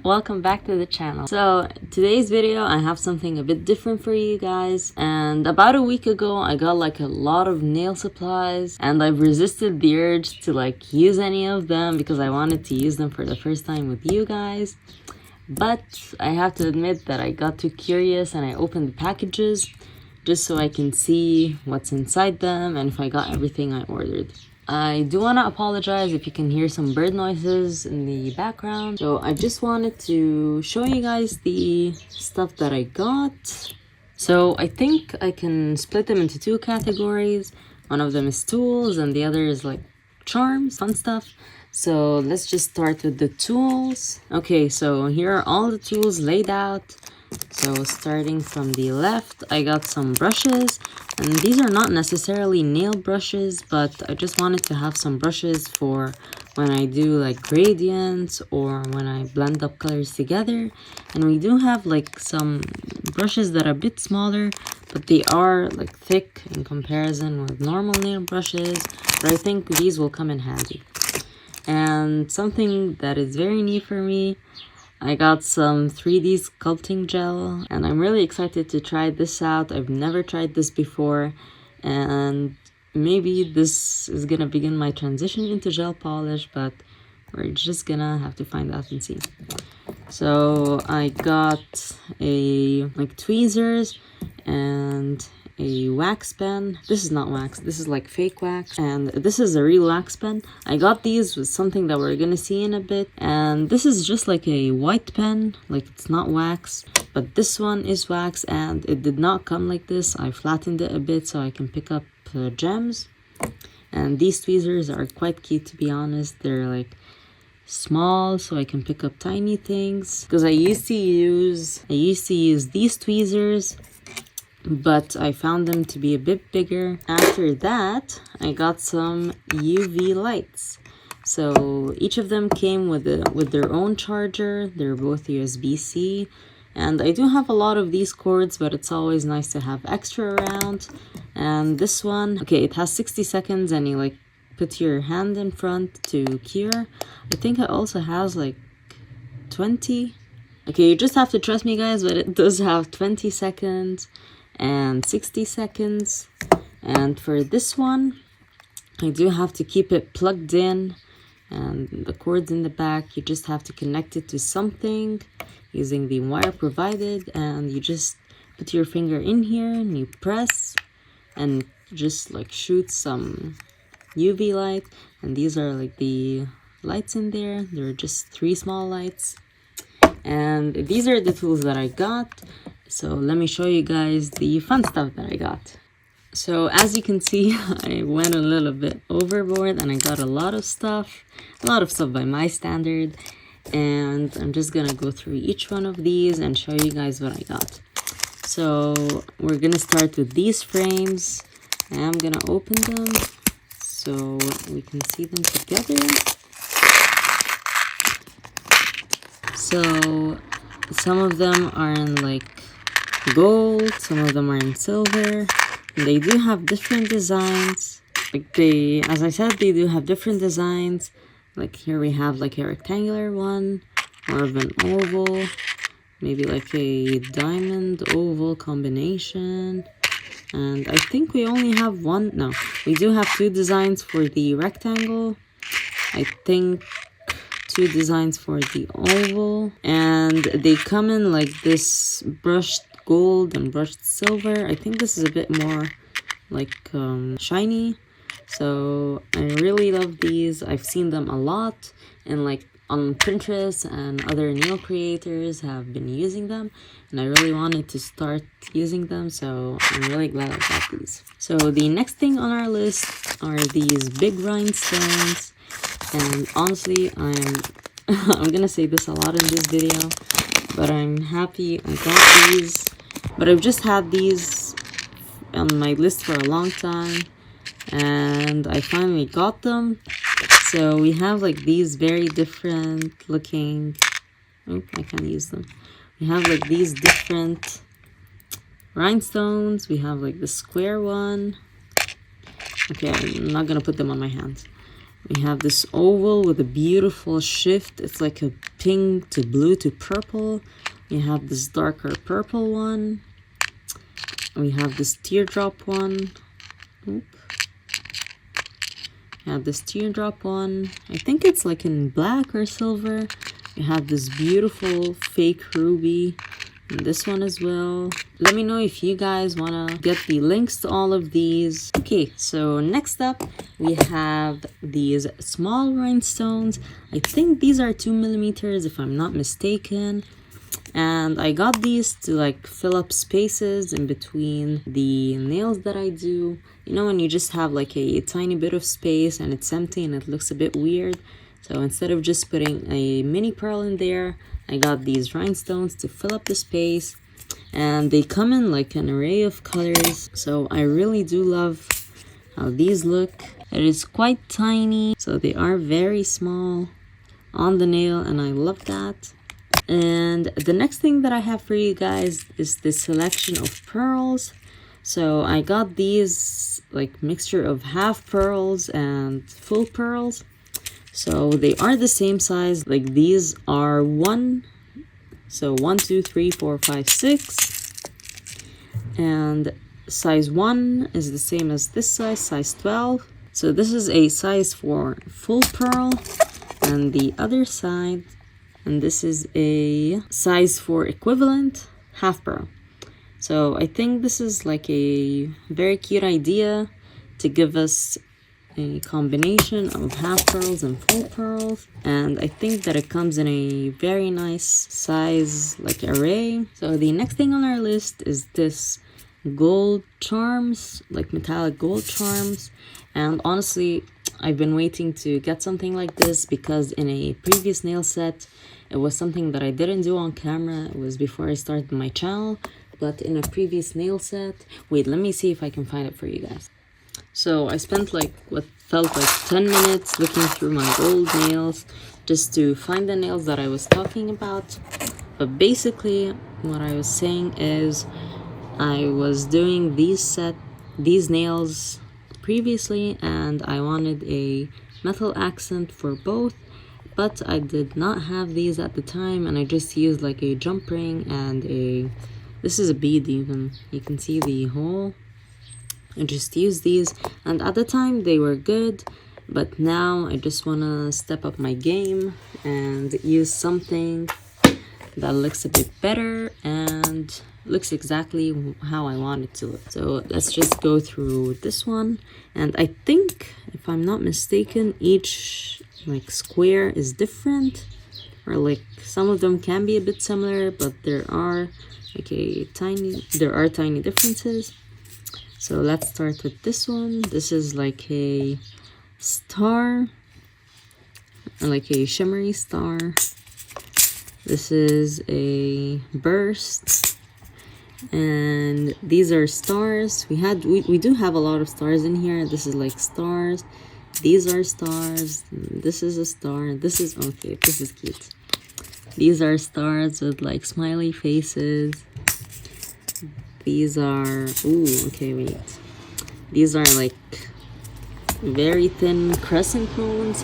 welcome back to the channel. So today's video I have something a bit different for you guys, and about a week ago I got like a lot of nail supplies and I've resisted the urge to like use any of them because I wanted to use them for the first time with you guys. But I have to admit that I got too curious and I opened the packages just so I can see what's inside them and if I got everything I ordered. I do want to apologize if you can hear some bird noises in the background. So I just wanted to show you guys the stuff that I got. So I think I can split them into two categories. One of them is tools and the other is like charms, fun stuff. So let's just start with the tools. Okay, so here are all the tools laid out. So starting from the left, I got some brushes, and these are not necessarily nail brushes, but I just wanted to have some brushes for when I do like gradients or when I blend up colors together. And we do have like some brushes that are a bit smaller, but they are like thick in comparison with normal nail brushes, but I think these will come in handy. And something that is very new for me, I got some 3D sculpting gel and I'm really excited to try this out. I've never tried this before and maybe this is gonna begin my transition into gel polish, but we're just gonna have to find out and see. So I got like tweezers and a wax pen. This is not wax, this is like fake wax, and this is a real wax pen. I got these with something that we're gonna see in a bit, and this is just like a white pen, like it's not wax, but this one is wax and it did not come like this. I flattened it a bit so I can pick up gems. And these tweezers are quite cute, to be honest. They're like small so I can pick up tiny things, because I used to use these tweezers, but I found them to be a bit bigger. After that, I got some UV lights. So each of them came with their own charger. They're both USB-C. And I do have a lot of these cords, but it's always nice to have extra around. And this one, okay, it has 60 seconds and you like put your hand in front to cure. I think it also has like 20. Okay, you just have to trust me, guys, but it does have 20 seconds. And 60 seconds. And for this one, I do have to keep it plugged in, and the cord's in the back. You just have to connect it to something using the wire provided, and you just put your finger in here and you press and just like shoot some UV light. And these are like the lights in there. They're just 3 small lights. And these are the tools that I got. So let me show you guys the fun stuff that I got. So as you can see, I went a little bit overboard and I got a lot of stuff by my standard. And I'm just gonna go through each one of these and show you guys what I got. So we're gonna start with these frames. I'm gonna open them so we can see them together. So some of them are in like gold, some of them are in silver, and they do have different designs. Like as I said, they do have different designs. Like here we have like a rectangular one, more of an oval, maybe like a diamond oval combination. And I think we only have one. No, we do have 2 designs for the rectangle. I think 2 designs for the oval, and they come in like this brushed gold and brushed silver. I think this is a bit more like shiny, so I really love these. I've seen them a lot, and like on Pinterest and other nail creators have been using them, and I really wanted to start using them, so I'm really glad I got these. So the next thing on our list are these big rhinestones, and honestly I'm gonna say this a lot in this video, but I'm happy I got these. But I've just had these on my list for a long time, and I finally got them. So we have like these very different looking, oh, I can't use them. We have like these different rhinestones. We have like the square one. Okay, I'm not gonna put them on my hands. We have this oval with a beautiful shift. It's like a pink to blue to purple. We have this darker purple one. We have this teardrop one. Oop. We have this teardrop one. I think it's like in black or silver. We have this beautiful fake ruby. And this one as well. Let me know if you guys want to get the links to all of these. Okay, so next up we have these small rhinestones. I think these are 2mm if I'm not mistaken. And I got these to like fill up spaces in between the nails that I do. You know, when you just have like a tiny bit of space and it's empty and it looks a bit weird. So instead of just putting a mini pearl in there, I got these rhinestones to fill up the space. And they come in like an array of colors. So I really do love how these look. It is quite tiny, so they are very small on the nail, and I love that. And the next thing that I have for you guys is this selection of pearls. So I got these like mixture of half pearls and full pearls. So they are the same size. Like these are 1, 2, 3, 4, 5, 6. And size 1 is the same as this size 12. So this is a size for full pearl, and the other side, and this is a size for equivalent half pearl. So I think this is like a very cute idea to give us a combination of half pearls and full pearls, and I think that it comes in a very nice size like array. So the next thing on our list is this gold charms, like metallic gold charms. And honestly, I've been waiting to get something like this because in a previous nail set it was something that I didn't do on camera. It was before I started my channel, but in a previous nail set, wait, let me see if I can find it for you guys. So I spent like what felt like 10 minutes looking through my old nails just to find the nails that I was talking about. But basically what I was saying is I was doing these nails previously, and I wanted a metal accent for both, but I did not have these at the time, and I just used like a jump ring and this is a bead even. You can see the hole. I just used these, and at the time they were good, but now I just want to step up my game and use something that looks a bit better and looks exactly how I want it to look. So let's just go through this one. And I think, if I'm not mistaken, each like square is different, or like some of them can be a bit similar, but there are tiny differences. So let's start with this one. This is like a star, like a shimmery star. This is a burst, and these are stars. We do have a lot of stars in here. This is like stars. These are stars. This is a star. This is okay. This is cute. These are stars with like smiley faces. These are wait. These are like very thin crescent moons.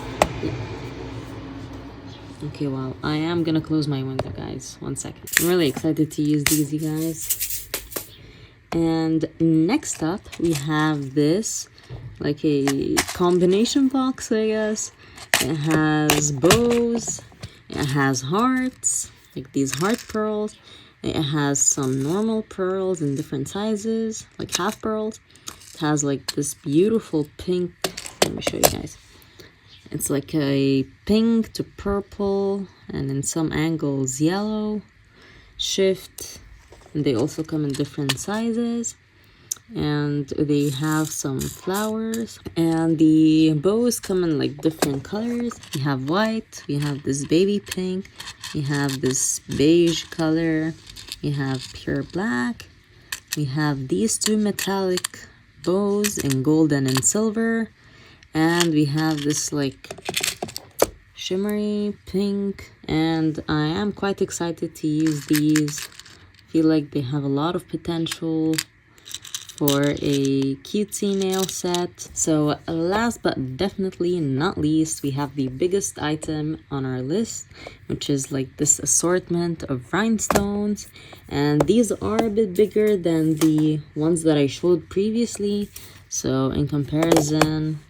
Okay, well, I am gonna close my window, guys. 1 second. I'm really excited to use these, you guys. And next up, we have this, like a combination box, I guess. It has bows. It has hearts, like these heart pearls. It has some normal pearls in different sizes, like half pearls. It has like this beautiful pink. Let me show you guys. It's like a pink to purple, and in some angles yellow shift. And they also come in different sizes, and they have some flowers, and the bows come in like different colors. We have white, we have this baby pink, we have this beige color, we have pure black, we have these two metallic bows in gold and in silver, and we have this like shimmery pink. And I am quite excited to use these. I feel like they have a lot of potential for a cutesy nail set. So last but definitely not least, we have the biggest item on our list, which is like this assortment of rhinestones. And these are a bit bigger than the ones that I showed previously. So in comparison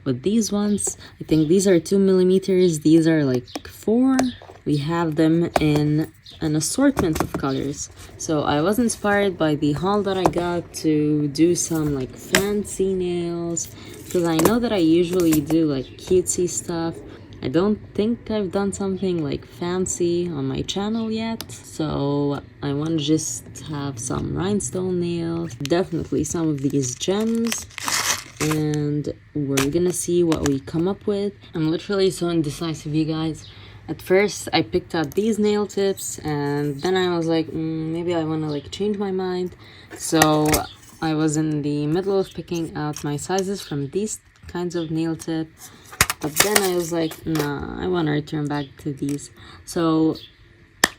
with these ones, I think these are 2 millimeters, these are like 4. We have them in an assortment of colors. So I was inspired by the haul that I got to do some like fancy nails, because I know that I usually do like cutesy stuff. I don't think I've done something like fancy on my channel yet, so I want to just have some rhinestone nails, definitely some of these gems, and we're gonna see what we come up with. I'm literally so indecisive, you guys. At first I picked out these nail tips, and then I was like, maybe I want to like change my mind. So I was in the middle of picking out my sizes from these kinds of nail tips, but then I was like, nah, I want to return back to these. So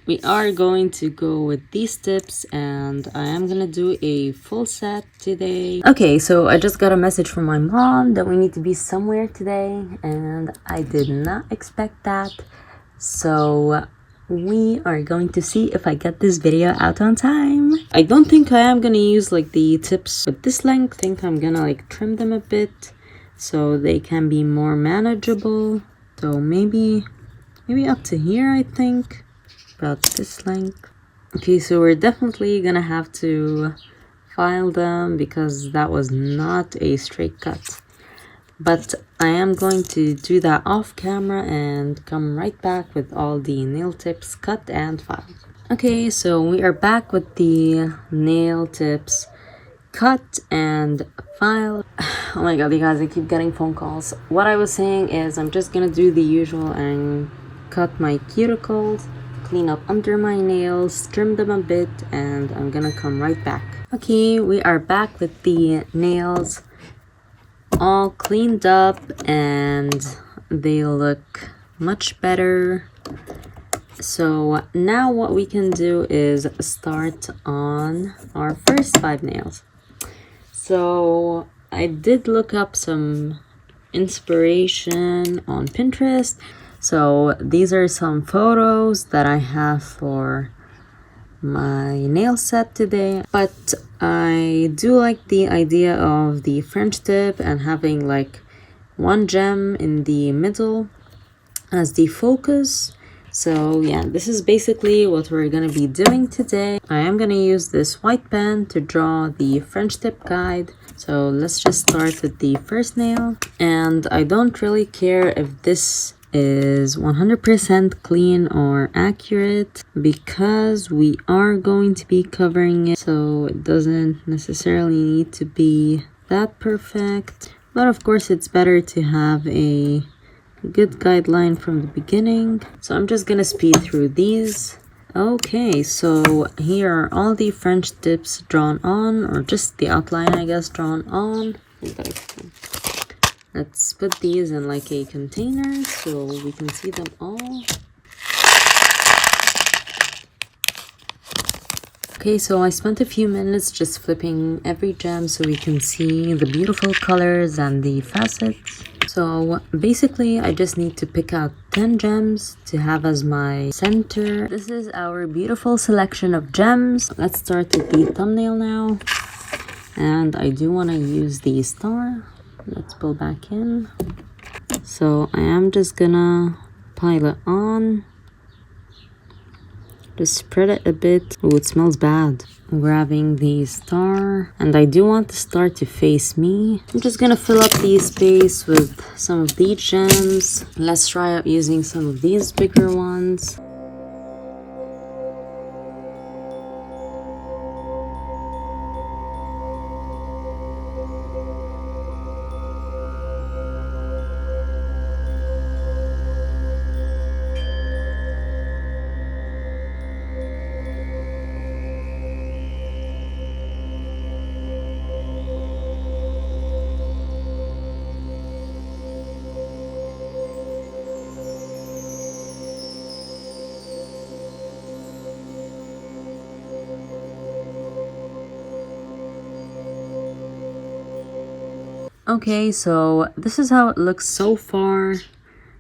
we are going to go with these tips, and I am gonna do a full set today. Okay, so I just got a message from my mom that we need to be somewhere today, and I did not expect that. So we are going to see if I get this video out on time. I don't think I am gonna use like the tips with this length. I think I'm gonna like trim them a bit so they can be more manageable. So maybe up to here, I think, about this length. Okay, so we're definitely gonna have to file them because that was not a straight cut. But I am going to do that off camera and come right back with all the nail tips cut and filed. Okay, so we are back with the nail tips cut and filed. Oh my god, you guys, I keep getting phone calls. What I was saying is I'm just gonna do the usual and cut my cuticles, clean up under my nails, trim them a bit, and I'm gonna come right back. Okay, we are back with the nails all cleaned up, and they look much better. So now what we can do is start on our first 5 nails. So I did look up some inspiration on Pinterest. So these are some photos that I have for my nail set today, but I do like the idea of the French tip and having like one gem in the middle as the focus. So yeah, this is basically what we're gonna be doing today. I am gonna use this white pen to draw the French tip guide. So let's just start with the first nail, and I don't really care if this is 100% clean or accurate because we are going to be covering it, so it doesn't necessarily need to be that perfect. But of course it's better to have a good guideline from the beginning. So I'm just gonna speed through these. Okay, so here are all the French tips drawn on, or just the outline, I guess, drawn on. Let's put these in like a container so we can see them all. Okay, so I spent a few minutes just flipping every gem so we can see the beautiful colors and the facets. So basically I just need to pick out 10 gems to have as my center. This is our beautiful selection of gems. Let's start with the thumbnail now. And I do want to use the star. Let's pull back in. So I am just gonna pile it on. Just spread it a bit. Oh, it smells bad. I'm grabbing the star, and I do want the star to face me. I'm just gonna fill up the space with some of these gems. Let's try out using some of these bigger ones. Okay, so this is how it looks so far.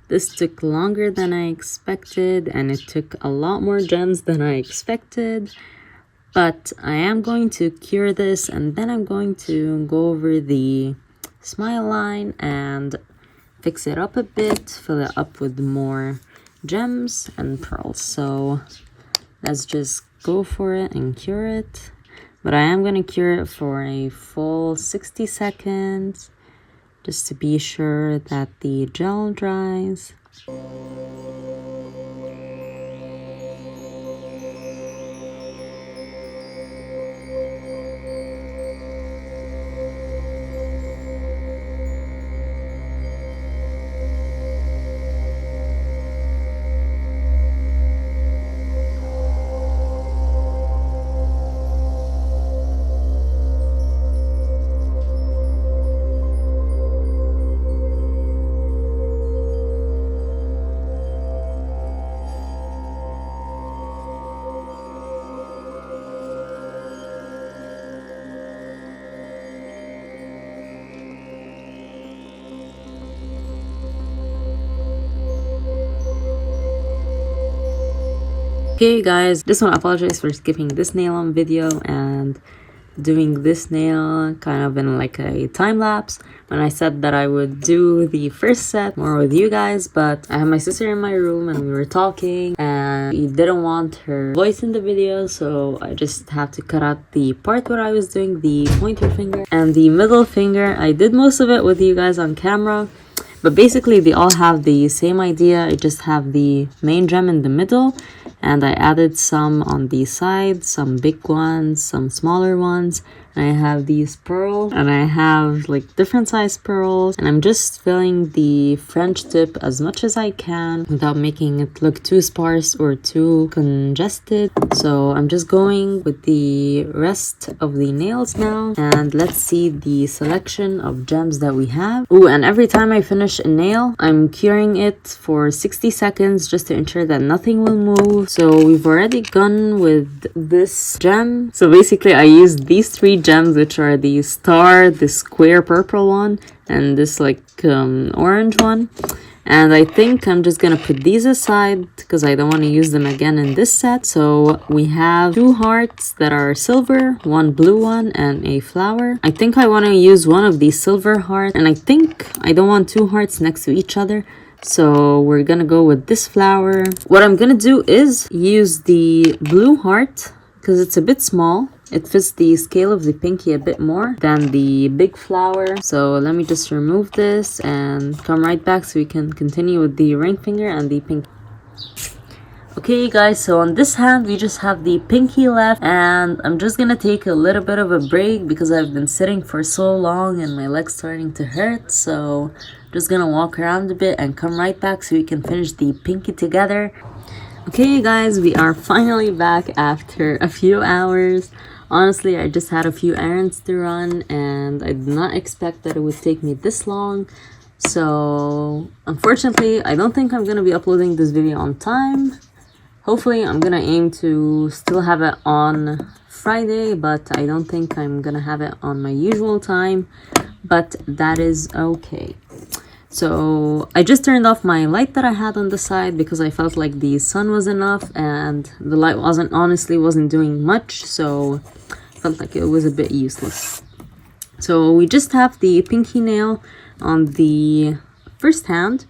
This took longer than I expected, and it took a lot more gems than I expected. But I am going to cure this, and then I'm going to go over the smile line and fix it up a bit, fill it up with more gems and pearls. So let's just go for it and cure it. But I am going to cure it for a full 60 seconds just to be sure that the gel dries. Okay guys, just want to apologize for skipping this nail on video and doing this nail kind of in like a time lapse when I said that I would do the first set more with you guys. But I had my sister in my room and we were talking and she didn't want her voice in the video, so I just had to cut out the part where I was doing the pointer finger and the middle finger. I did most of it with you guys on camera, but basically they all have the same idea. I just have the main gem in the middle, and I added some on the sides, some big ones, some smaller ones. And I have these pearls, and I have like different size pearls, and I'm just filling the French tip as much as I can without making it look too sparse or too congested. So I'm just going with the rest of the nails now, and let's see the selection of gems that we have. Ooh, and every time I finish a nail, I'm curing it for 60 seconds just to ensure that nothing will move. So we've already gone with this gem. So basically I used these three gems, which are the star, the square purple one, and this like orange one. And I think I'm just gonna put these aside because I don't want to use them again in this set. So we have two hearts that are silver, one blue one, and a flower. I think I want to use one of these silver hearts, and I think I don't want two hearts next to each other. So we're gonna go with this flower. What I'm gonna do is use the blue heart because it's a bit small. It fits the scale of the pinky a bit more than the big flower. So let me just remove this and come right back so we can continue with the ring finger and the pinky. Okay guys, so on this hand we just have the pinky left, and I'm just gonna take a little bit of a break because I've been sitting for so long and my leg's starting to hurt. So I'm just gonna walk around a bit and come right back so we can finish the pinky together. Okay guys, we are finally back after a few hours. Honestly, I just had a few errands to run and I did not expect that it would take me this long. So unfortunately, I don't think I'm gonna be uploading this video on time. Hopefully, I'm gonna aim to still have it on Friday, but I don't think I'm gonna have it on my usual time, but that is okay. So I just turned off my light that I had on the side because I felt like the sun was enough and the light wasn't doing much, so I felt like it was a bit useless. So we just have the pinky nail on the first hand,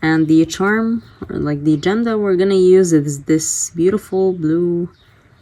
and the charm, or like the gem that we're gonna use, is this beautiful blue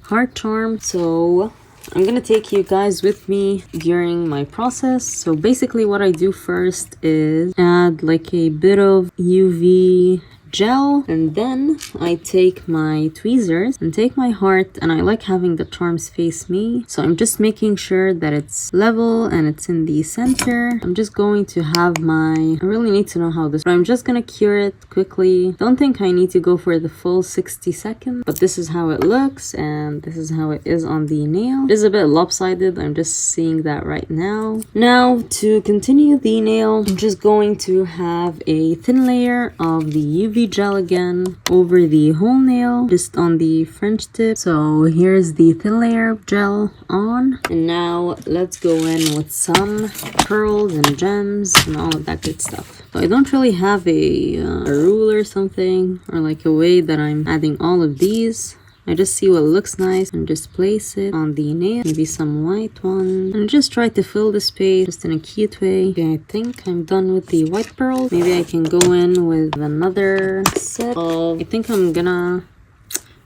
heart charm. So I'm gonna take you guys with me during my process. So basically what I do first is add like a bit of UV gel, and then I take my tweezers and take my heart, and I like having the charms face me, so I'm just making sure that it's level and it's in the center. I'm just going to have I really need to know how this, but I'm just gonna cure it quickly. Don't think I need to go for the full 60 seconds, but this is how it looks and this is how it is on the nail. It is a bit lopsided, I'm just seeing that right now. Now to continue the nail, I'm just going to have a thin layer of the UV the gel again over the whole nail, just on the French tip. So here's the thin layer of gel on. And now let's go in with some pearls and gems and all of that good stuff. So I don't really have a rule or something, or like a way that I'm adding all of these. I just see what looks nice and just place it on the nail, maybe some white one, and just try to fill the space just in a cute way. Okay, I think I'm done with the white pearl. Maybe I can go in with another set of, I think I'm gonna,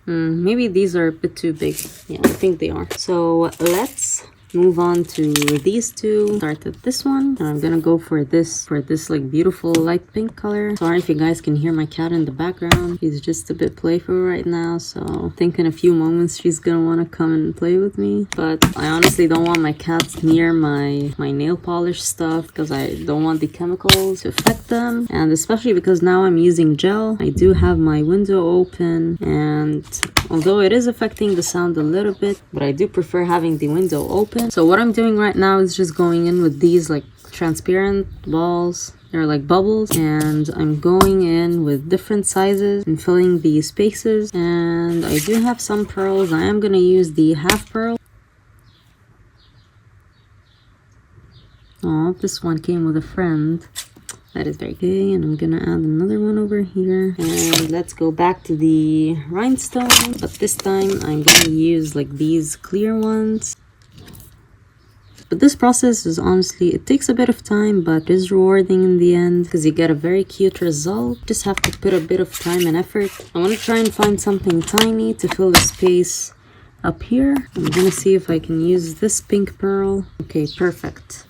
maybe these are a bit too big. Yeah, I think they are. So let's move on to these two. Start at this one, and I'm gonna go for this like beautiful light pink color. Sorry if you guys can hear my cat in the background. He's just a bit playful right now, so I think in a few moments she's gonna want to come and play with me. But I honestly don't want my cats near my nail polish stuff because I don't want the chemicals to affect them, and especially because now I'm using gel. I do have my window open, and although it is affecting the sound a little bit, but I do prefer having the window open. So what I'm doing right now is just going in with these like transparent balls. They're like bubbles, and I'm going in with different sizes and filling the spaces. And I do have some pearls. I am gonna use the half pearl. Oh, this one came with a friend. That is very good. And I'm gonna add another one over here. And let's go back to the rhinestone, but this time I'm gonna use like these clear ones. But this process is honestly, it takes a bit of time, but it is rewarding in the end because you get a very cute result. Just have to put a bit of time and effort. I want to try and find something tiny to fill the space up here. I'm gonna see if I can use this pink pearl. Okay, perfect.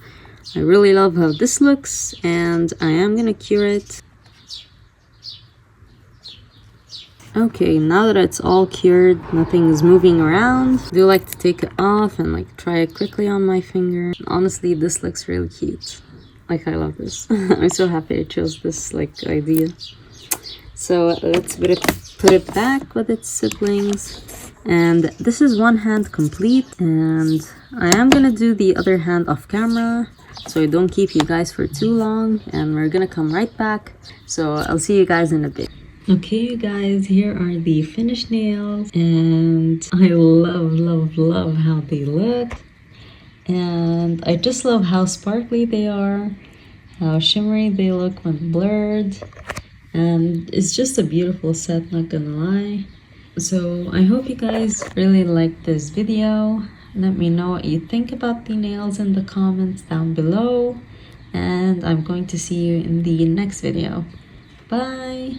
I really love how this looks, and I am gonna cure it. Okay, now that it's all cured, nothing is moving around. I do like to take it off and like try it quickly on my finger. Honestly, this looks really cute. Like, I love this. I'm so happy I chose this like idea. So let's put it back with its siblings. And this is one hand complete, and I am gonna do the other hand off camera so I don't keep you guys for too long, and we're gonna come right back. So I'll see you guys in a bit. Okay, you guys, here are the finished nails, and I love how they look. And I just love how sparkly they are, how shimmery they look when blurred, and it's just a beautiful set, not gonna lie. So I hope you guys really liked this video. Let me know what you think about the nails in the comments down below, and I'm going to see you in the next video. Bye!